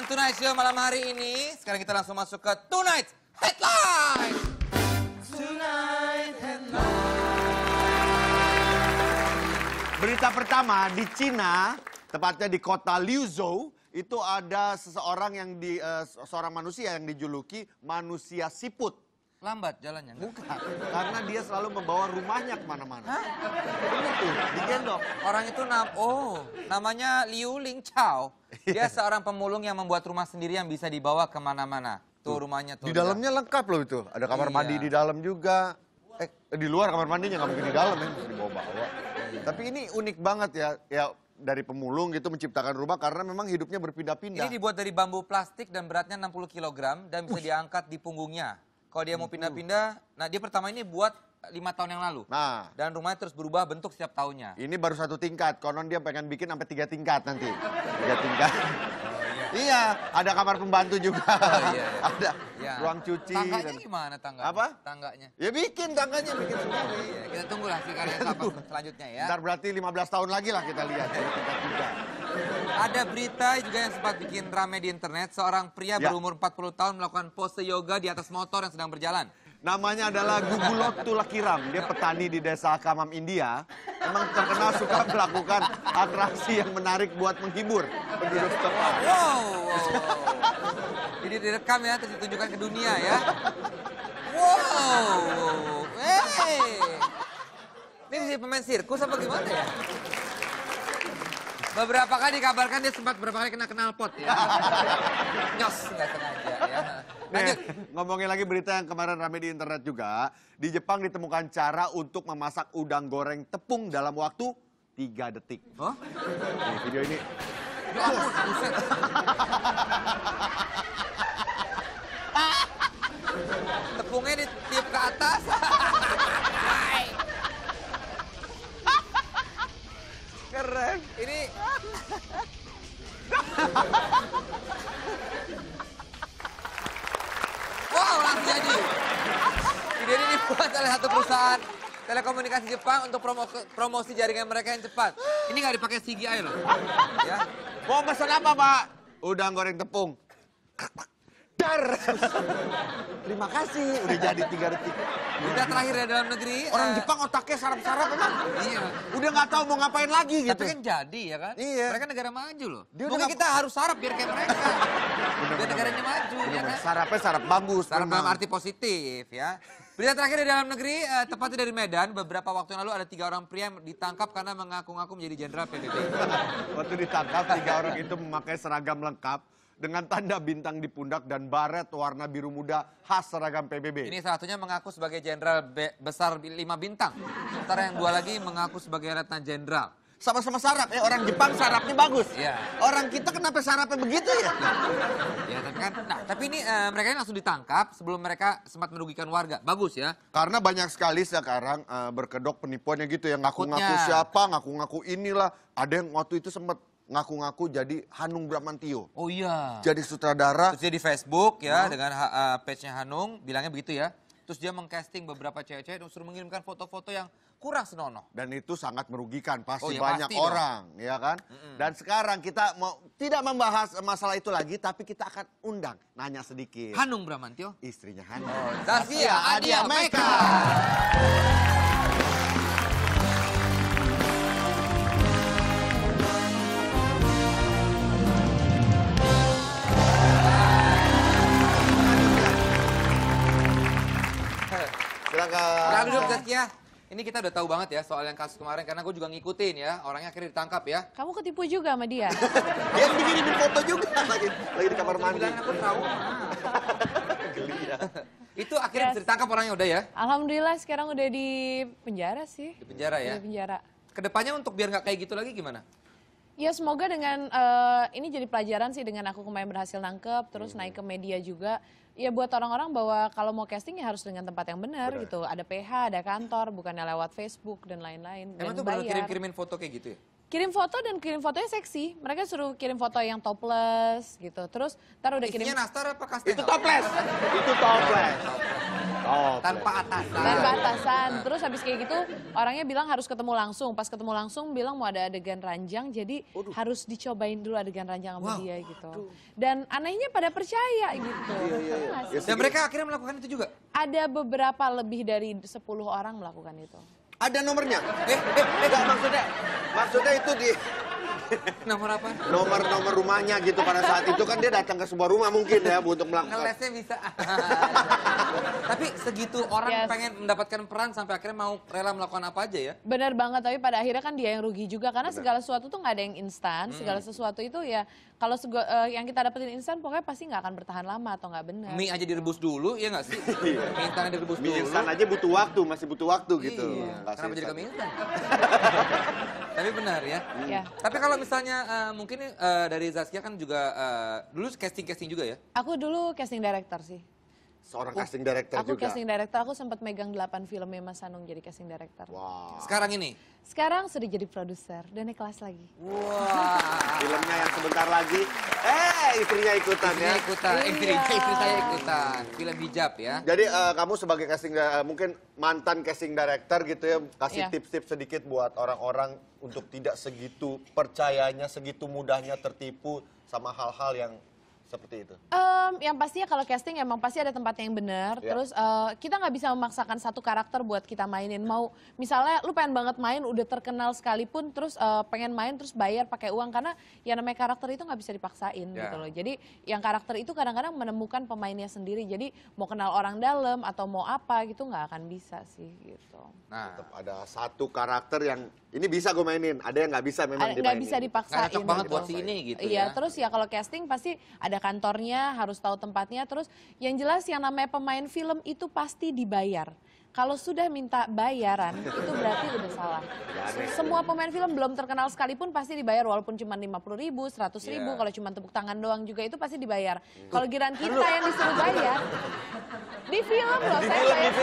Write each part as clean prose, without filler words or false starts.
Tonight Show malam hari ini. Sekarang kita langsung masuk ke Tonight Headline. Tonight Headline. Berita pertama, di Cina, tepatnya di kota Liuzhou, itu ada seseorang yang seorang manusia yang dijuluki manusia siput. Lambat jalannya? Bukan, karena dia selalu membawa rumahnya kemana-mana. Ini tuh, digendong. Orang itu namanya Liu Ling Chao. Dia seorang pemulung yang membuat rumah sendiri yang bisa dibawa kemana-mana. Tuh rumahnya tuh. Di dalamnya lengkap loh itu. Ada kamar mandi di dalam juga. Di luar kamar mandinya, nggak mungkin di dalam ya, bisa dibawa-bawa. Tapi ini unik banget ya dari pemulung gitu menciptakan rumah karena memang hidupnya berpindah-pindah. Ini dibuat dari bambu plastik dan beratnya 60 kg dan bisa diangkat di punggungnya. Kalau dia mau pindah-pindah, nah dia pertama ini buat 5 tahun yang lalu. Nah. Dan rumahnya terus berubah bentuk setiap tahunnya. Ini baru 1 tingkat, konon dia pengen bikin sampai 3 tingkat nanti. 3 tingkat. Iya, ada kamar pembantu juga. Ada ruang cuci. Tangganya gimana tangganya? Apa? Tangganya. Ya bikin tangganya, bikin sendiri. Iya, kita tunggu hasil karya selanjutnya ya. Ntar berarti 15 tahun lagi lah kita lihat. Tingkat juga. Ada berita juga yang sempat bikin rame di internet. Seorang pria berumur 40 tahun melakukan pose yoga di atas motor yang sedang berjalan. Namanya adalah Gugulot Tulakiram. Dia petani di desa Kamam, India. Emang terkenal suka melakukan atraksi yang menarik buat menghibur penduduk setempat. Wow. Jadi direkam ya, terus ditunjukkan ke dunia ya. Wow. Ini bisa pemain sirkus apa gimana ya? Beberapa kali dikabarkan dia sempat beberapa kali kena knalpot ya. Nyos, nggak sengaja ya. Lanjut. Ngomongin lagi berita yang kemarin rame di internet juga. Di Jepang ditemukan cara untuk memasak udang goreng tepung dalam waktu 3 detik. Oh? Nih, video ini. Ya ampun, buset. Tepungnya ditiup ke atas. Keren. Ini wow, langsung jadi. Video ini dibuat oleh satu perusahaan telekomunikasi Jepang untuk promosi jaringan mereka yang cepat. Ini nggak dipakai CGI loh. Ya. Mau pesan apa, Pak? Udang goreng tepung. Dar. Terima kasih, udah jadi 3 detik. Berita terakhir dari dalam negeri. Orang Jepang otaknya sarap-sarap emang. Iya. Udah nggak tahu mau ngapain lagi gitu. Tapi kan jadi ya kan? Iya. Mereka negara maju loh. Dia Mungkin kita harus sarap biar kayak mereka. Biar negaranya maju ya kan? Sarapnya sarap bagus. Sarap dalam memang. arti positif ya. Berita terakhir dari dalam negeri, tepatnya dari Medan, beberapa waktu yang lalu ada 3 orang pria yang ditangkap karena mengaku-ngaku menjadi jenderal PBB. Waktu ditangkap 3 orang itu memakai seragam lengkap dengan tanda bintang di pundak dan baret warna biru muda khas seragam PBB. Ini salah satunya mengaku sebagai jenderal besar 5 bintang. Sementara yang 2 lagi mengaku sebagai letnan jenderal. Sama-sama sarap ya, orang Jepang sarapnya bagus. Iya. Orang kita kenapa sarapnya begitu ya? Ya tapi kan, tapi ini mereka ini langsung ditangkap sebelum mereka sempat merugikan warga. Bagus ya. Karena banyak sekali sekarang berkedok penipuannya gitu ya, ngaku-ngaku Takutnya. siapa, ngaku-ngaku inilah. Ada yang waktu itu sempat ngaku-ngaku jadi Hanung Bramantio. Oh iya. Jadi sutradara. Terus dia di Facebook ya dengan page-nya Hanung, bilangnya begitu ya. Terus dia mengcasting beberapa cewek-cewek dan suruh mengirimkan foto-foto yang kurang senonoh. Dan itu sangat merugikan, pasti Oh ya, banyak pasti orang, ya kan? Dan sekarang kita mau tidak membahas masalah itu lagi, tapi kita akan undang, nanya sedikit. Hanung Bramantio. Istrinya Hanung. Zaskia Adia Meka. Silakan. Duduk Zaskia. Ini kita udah tahu banget ya soal yang kasus kemarin karena gue juga ngikutin ya. Orangnya akhirnya ditangkap ya. Kamu ketipu juga sama dia? Dia bikinin foto juga lagi di kamar mandi. Bilang aku trauma. Geli ya. Itu akhirnya bisa ditangkap orangnya udah ya? Alhamdulillah sekarang udah di penjara sih. Di penjara ya? Di penjara. Kedepannya untuk biar nggak kayak gitu lagi gimana? Ya semoga dengan ini jadi pelajaran sih dengan aku kemarin berhasil nangkep, terus naik ke media juga. Ya buat orang-orang bahwa kalau mau casting ya harus dengan tempat yang benar gitu. Ada PH, ada kantor, bukannya lewat Facebook dan lain-lain. Emang Dan tuh baru bayar. kirim-kirimin foto kayak gitu ya? Kirim foto dan kirim fotonya seksi. Mereka suruh kirim foto yang topless gitu. Terus ntar udah kirim. Isinya nastar apa kastel? Itu toples. Itu toples. Oh, Tanpa atasan. Tanpa atasan. Terus habis kayak gitu orangnya bilang harus ketemu langsung. Pas ketemu langsung bilang mau ada adegan ranjang, jadi harus dicobain dulu adegan ranjang sama dia gitu. Dan anehnya pada percaya gitu. Dan mereka akhirnya melakukan itu juga? Ada beberapa lebih dari 10 orang melakukan itu. Ada nomornya? Enggak, maksudnya itu di Nomor apa? nomor rumahnya gitu pada saat itu kan dia datang ke sebuah rumah mungkin ya untuk melakukan. Ngelesnya bisa. Tapi segitu orang Yes. pengen mendapatkan peran sampai akhirnya mau rela melakukan apa aja ya? Benar banget, tapi pada akhirnya kan dia yang rugi juga karena segala sesuatu tuh nggak ada yang instan, segala sesuatu itu ya kalau yang kita dapetin instan pokoknya pasti nggak akan bertahan lama atau nggak benar. Mie aja direbus dulu, ya nggak sih? Mie instannya direbus Mie dulu. instan aja butuh waktu, masih butuh waktu gitu. Iya. Nggak Kenapa jadi seinstan. ke mie instan? Tapi benar ya. Ya. Tapi kalau misalnya mungkin dari Zaskia kan juga dulu casting-casting juga ya? Aku dulu casting director sih. Seorang casting director Aku juga. casting director, aku sempat megang 8 filmnya Mas Anung jadi casting director. Wah. Sekarang ini? Sekarang sudah jadi produser dan naik kelas lagi. Wah. Filmnya yang sebentar lagi, istrinya ikutan ya. Istrinya ikutan, Iya. istri saya ikutan. Film hijab ya. Jadi kamu sebagai casting mungkin mantan casting director gitu ya, kasih Iya. tips-tips sedikit buat orang-orang untuk tidak segitu percayanya, segitu mudahnya tertipu sama hal-hal yang seperti itu. Yang pastinya kalau casting emang pasti ada tempatnya yang benar. Ya. Terus kita nggak bisa memaksakan satu karakter buat kita mainin. Mau misalnya lu pengen banget main udah terkenal sekalipun, terus pengen main terus bayar pakai uang karena yang namanya karakter itu nggak bisa dipaksain Ya. gitu loh. Jadi yang karakter itu kadang-kadang menemukan pemainnya sendiri. Jadi mau kenal orang dalam atau mau apa gitu nggak akan bisa sih gitu. Nah, Tetap ada satu karakter yang ini bisa gue mainin, ada yang nggak bisa memang dimainin. Nggak bisa dipaksain. nggak cocok banget gitu. buat si ini gitu Iya, ya. terus ya kalau casting pasti ada kantornya, harus tahu tempatnya. Terus yang jelas yang namanya pemain film itu pasti dibayar. Kalau sudah minta bayaran, itu berarti udah salah. Semua pemain film belum terkenal sekalipun pasti dibayar walaupun cuma 50.000, 100.000. Iya. Kalau cuma tepuk tangan doang juga itu pasti dibayar. Kalau giran kita yang disuruh bayar, di film loh. Saya bayar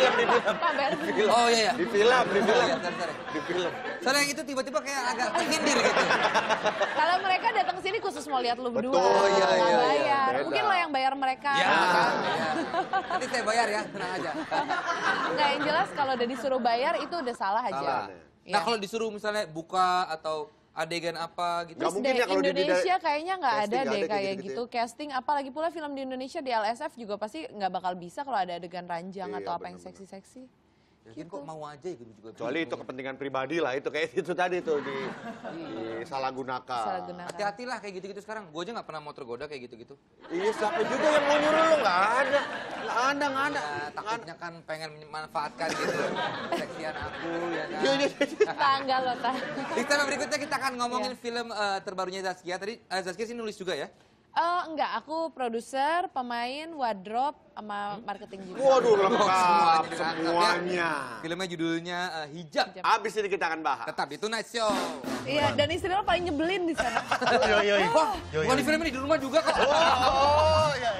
Pak, bayar di film. oh iya ya. Di film. Di film. Soalnya yang itu tiba-tiba kayak agak tersindir gitu. Kalau mereka datang ke sini khusus mau lihat lu berdua, Betul, iya, nggak iya, iya. bayar. Beda. Mungkin lo yang bayar mereka. Ya, gitu kan. iya. Nanti saya bayar ya, tenang aja. Nggak, yang jelas kalau udah disuruh bayar itu udah salah aja. Salah. Iya. Nah kalau disuruh misalnya buka atau adegan apa gitu. Nggak Terus mungkin deh, ya kalau di Indonesia kayaknya nggak casting ada nggak deh ada kayak kayak gitu-gitu gitu. Casting apalagi pula film di Indonesia di LSF juga pasti nggak bakal bisa kalau ada adegan ranjang Iya, atau apa yang bener-bener. seksi-seksi. Yakin kok mau aja gitu juga. Kecuali itu kepentingan pribadi lah, itu kayak itu tadi tuh disalahgunakan. Salah Hati-hatilah kayak gitu-gitu sekarang. Gue aja nggak pernah mau tergoda kayak gitu-gitu. Iya, siapa juga yang mau nyuruh lu? Nggak ada. Ya, takutnya kan pengen memanfaatkan gitu. Seksian aku ya kan. Tanggal lo tah. Di tema berikutnya kita akan ngomongin film terbarunya Zaskia. Tadi Zaskia sih nulis juga ya? Enggak, aku produser, pemain, wardrobe, sama marketing juga. Waduh, lengkap Semuanya dirangkap ya. semuanya. Filmnya judulnya Hijab. Abis ini kita akan bahas. Tetap di Tonight Show. Iya, dan istri lo paling nyebelin di sana. Yo. Wah, bukan di film ini di rumah juga kok. Oh, iya.